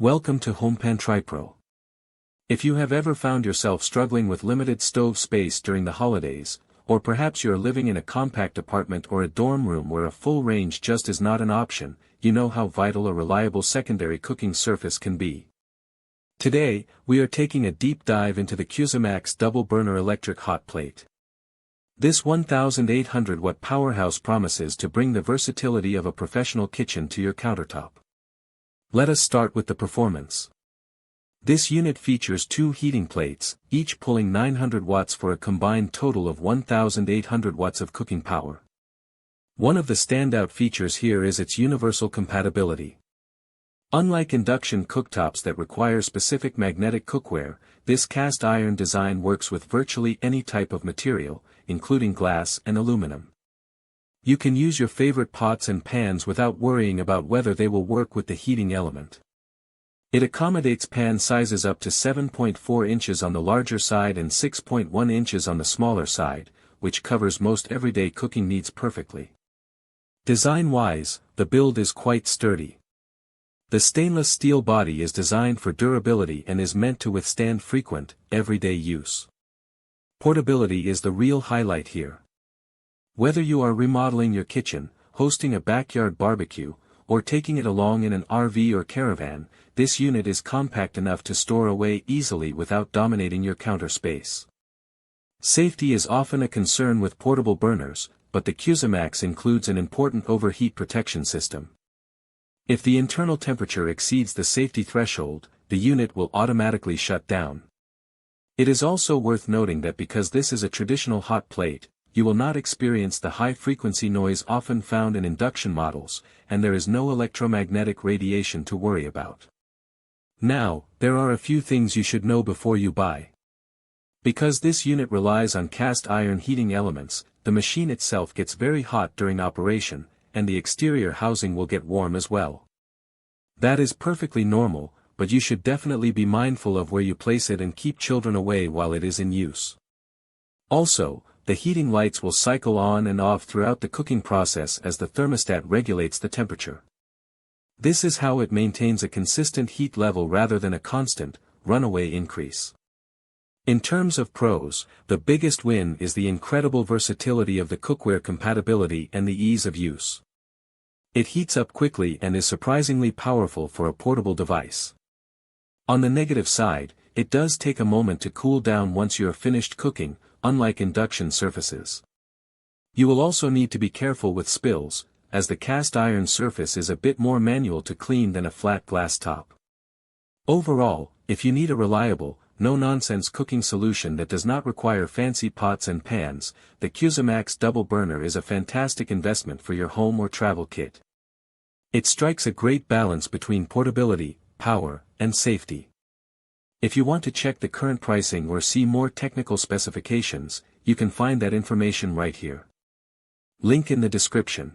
Welcome to HomePantry Pro. If you have ever found yourself struggling with limited stove space during the holidays, or perhaps you're living in a compact apartment or a dorm room where a full range just is not an option, you know how vital a reliable secondary cooking surface can be. Today, we are taking a deep dive into the CUSIMAX Double Burner electric hot plate. This 1,800-watt powerhouse promises to bring the versatility of a professional kitchen to your countertop. Let us start with the performance. This unit features two heating plates, each pulling 900 watts for a combined total of 1,800 watts of cooking power. One of the standout features here is its universal compatibility. Unlike induction cooktops that require specific magnetic cookware, this cast iron design works with virtually any type of material, including glass and aluminum. You can use your favorite pots and pans without worrying about whether they will work with the heating element. It accommodates pan sizes up to 7.4 inches on the larger side and 6.1 inches on the smaller side, which covers most everyday cooking needs perfectly. Design-wise, the build is quite sturdy. The stainless steel body is designed for durability and is meant to withstand frequent, everyday use. Portability is the real highlight here. Whether you are remodeling your kitchen, hosting a backyard barbecue, or taking it along in an RV or caravan, this unit is compact enough to store away easily without dominating your counter space. Safety is often a concern with portable burners, but the CUSIMAX includes an important overheat protection system. If the internal temperature exceeds the safety threshold, the unit will automatically shut down. It is also worth noting that because this is a traditional hot plate, you will not experience the high-frequency noise often found in induction models, and there is no electromagnetic radiation to worry about. Now, there are a few things you should know before you buy. Because this unit relies on cast iron heating elements, the machine itself gets very hot during operation, and the exterior housing will get warm as well. That is perfectly normal, but you should definitely be mindful of where you place it and keep children away while it is in use. Also, the heating lights will cycle on and off throughout the cooking process as the thermostat regulates the temperature. This is how it maintains a consistent heat level rather than a constant, runaway increase. In terms of pros, the biggest win is the incredible versatility of the cookware compatibility and the ease of use. It heats up quickly and is surprisingly powerful for a portable device. On the negative side, it does take a moment to cool down once you are finished cooking, unlike induction surfaces. You will also need to be careful with spills, as the cast iron surface is a bit more manual to clean than a flat glass top. Overall, if you need a reliable, no-nonsense cooking solution that does not require fancy pots and pans, the CUSIMAX Double Burner is a fantastic investment for your home or travel kit. It strikes a great balance between portability, power, and safety. If you want to check the current pricing or see more technical specifications, you can find that information right here. Link in the description.